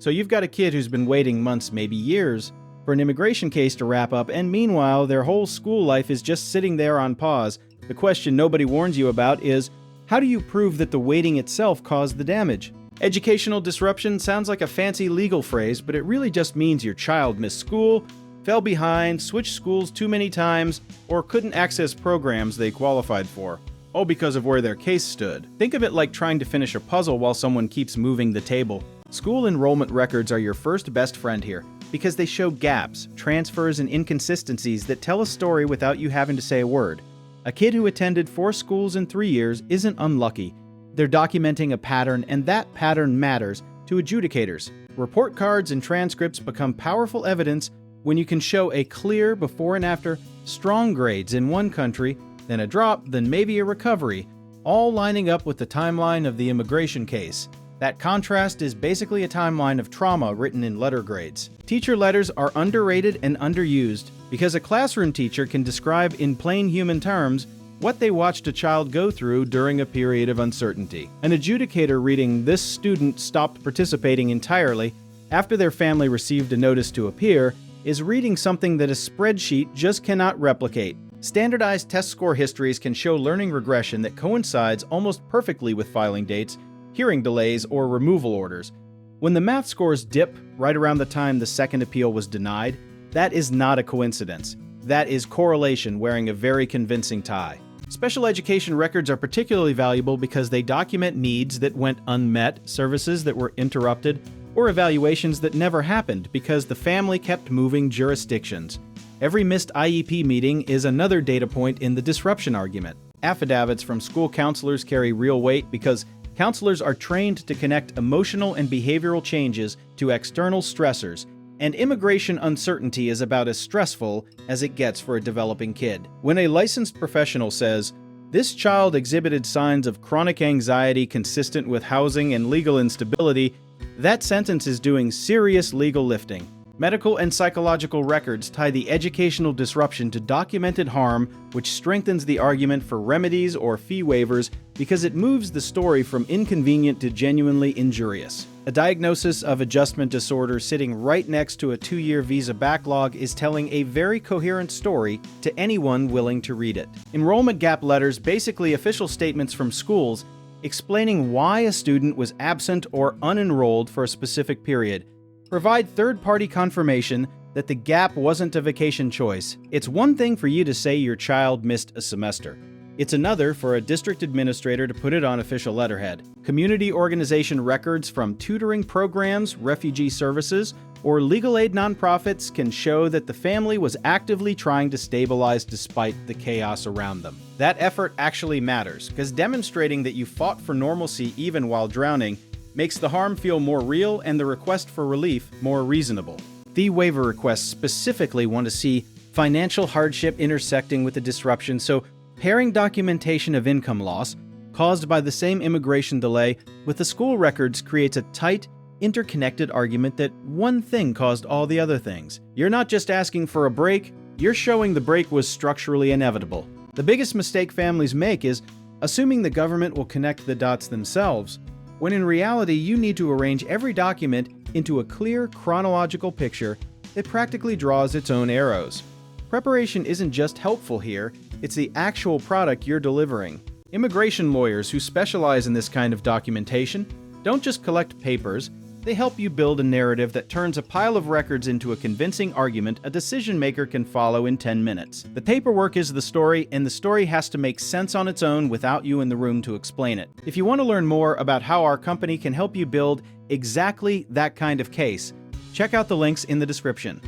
So you've got a kid who's been waiting months, maybe years, for an immigration case to wrap up, and meanwhile, their whole school life is just sitting there on pause. The question nobody warns you about is, how do you prove that the waiting itself caused the damage? Educational disruption sounds like a fancy legal phrase, but it really just means your child missed school, fell behind, switched schools too many times, or couldn't access programs they qualified for. All because of where their case stood. Think of it like trying to finish a puzzle while someone keeps moving the table. School enrollment records are your first best friend here, because they show gaps, transfers, and inconsistencies that tell a story without you having to say a word. A kid who attended 4 schools in 3 years isn't unlucky. They're documenting a pattern, and that pattern matters to adjudicators. Report cards and transcripts become powerful evidence when you can show a clear before and after, strong grades in one country, then a drop, then maybe a recovery, all lining up with the timeline of the immigration case. That contrast is basically a timeline of trauma written in letter grades. Teacher letters are underrated and underused because a classroom teacher can describe in plain human terms what they watched a child go through during a period of uncertainty. An adjudicator reading "this student stopped participating entirely after their family received a notice to appear" is reading something that a spreadsheet just cannot replicate. Standardized test score histories can show learning regression that coincides almost perfectly with filing dates, hearing delays, or removal orders. When the math scores dip right around the time the second appeal was denied, that is not a coincidence. That is correlation wearing a very convincing tie. Special education records are particularly valuable because they document needs that went unmet, services that were interrupted, or evaluations that never happened because the family kept moving jurisdictions. Every missed IEP meeting is another data point in the disruption argument. Affidavits from school counselors carry real weight because counselors are trained to connect emotional and behavioral changes to external stressors, and immigration uncertainty is about as stressful as it gets for a developing kid. When a licensed professional says, "This child exhibited signs of chronic anxiety consistent with housing and legal instability," that sentence is doing serious legal lifting. Medical and psychological records tie the educational disruption to documented harm, which strengthens the argument for remedies or fee waivers because it moves the story from inconvenient to genuinely injurious. A diagnosis of adjustment disorder sitting right next to a 2-year visa backlog is telling a very coherent story to anyone willing to read it. Enrollment gap letters, basically official statements from schools, explaining why a student was absent or unenrolled for a specific period, provide third-party confirmation that the gap wasn't a vacation choice. It's one thing for you to say your child missed a semester. It's another for a district administrator to put it on official letterhead. Community organization records from tutoring programs, refugee services, or legal aid nonprofits can show that the family was actively trying to stabilize despite the chaos around them. That effort actually matters, because demonstrating that you fought for normalcy even while drowning makes the harm feel more real and the request for relief more reasonable. The waiver requests specifically want to see financial hardship intersecting with the disruption, so pairing documentation of income loss caused by the same immigration delay with the school records creates a tight, interconnected argument that one thing caused all the other things. You're not just asking for a break, you're showing the break was structurally inevitable. The biggest mistake families make is assuming the government will connect the dots themselves, when in reality you need to arrange every document into a clear chronological picture that practically draws its own arrows. Preparation isn't just helpful here, it's the actual product you're delivering. Immigration lawyers who specialize in this kind of documentation don't just collect papers, they help you build a narrative that turns a pile of records into a convincing argument a decision maker can follow in 10 minutes. The paperwork is the story, and the story has to make sense on its own without you in the room to explain it. If you want to learn more about how our company can help you build exactly that kind of case, check out the links in the description.